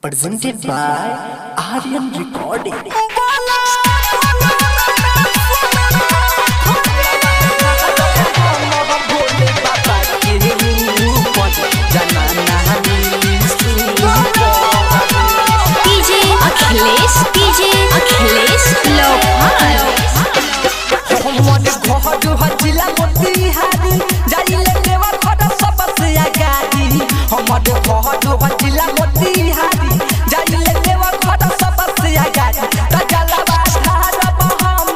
presented by Aryan Recording. Akhilesh लोहार हमर घर हजिला मोतिहारी जाइले देवा घर सबसे आगाड़ी हमर घर हजिला मोतिहारी जाइले देवा घर सबसे आगाड़ी तजलवा धारब हम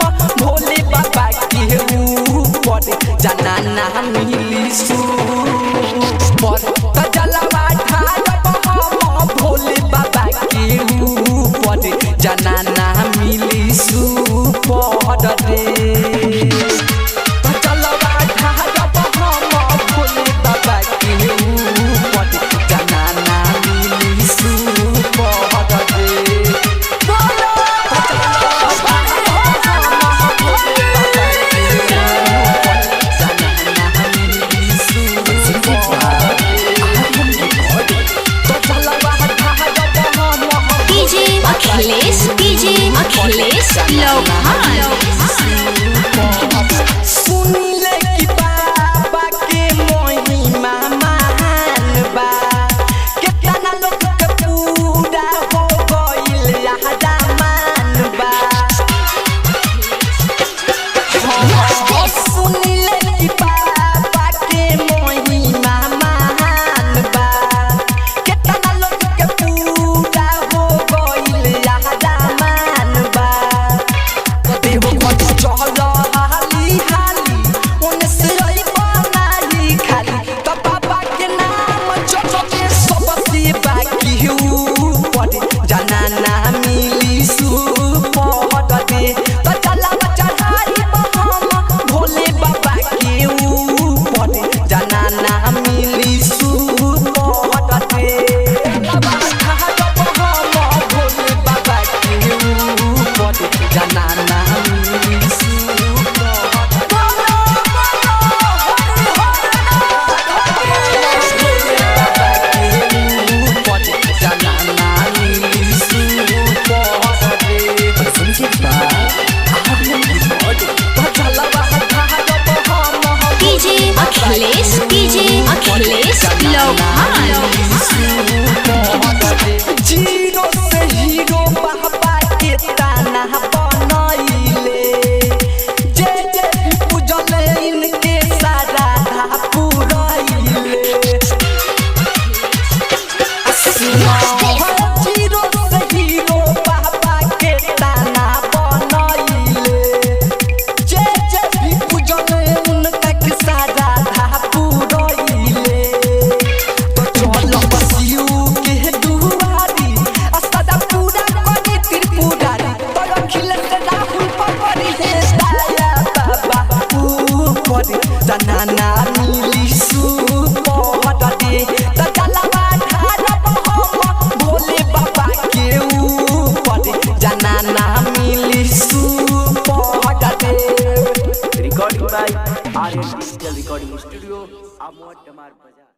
भोले बाबा के ऊपर जाना ना मिली सुपर तजलवा धारब हम भोले बाबा के ऊपर जाना ना मिली सुपर रे तजलवा धारब हम भोले बाबा के ऊपर जाना ना मिली सुपर रे तजलवा धारब हम भोले बाबा के ऊपर जाना ना मिली सुपर तजलवा धारब हम अखिलेश लोहार सुनिले कि बाबा के महिमा महान बा केतना लोग के पूरा हो गइल रहमान बा सुनिले कि बाबा के महिमा महान बा केतना लोग के पूरा हो गइल रहमान बा देव भज चल हाली हाली ओने से रही बनाई खाली त बाबा के नाम चचके सबसे बाकी ऊपर जाना ना मिली सुपर दे त चला चढ़ाई हम भोले बाबा के ऊपर जाना ना मिली सुपर दे बाबा धारब हम भोले बाबा के ऊपर जाना ना मिली Presented by Aryan Recording. Akhilesh लोहार जीरो से हीरो बाबा के ताना बनैले जे जे भी पूजले इनके सारा पुरैले जीरो से हीरो बाबा के ताना बनैले जे जे भी पूजले उनका के सारा पुरैले तो चल बसियू के दुआरी असदा पूरा करे त्रिपुरारी तो अखिलेश राहुल पकड़ी है साया बाबा ऊपर जाना ना मिली सुपर दे तजलवा धारब हम भोले बाबा के ऊपर जाना ना मिली super De Recording by Aryan Digital Recording Studio, Amod Damar Bazaar.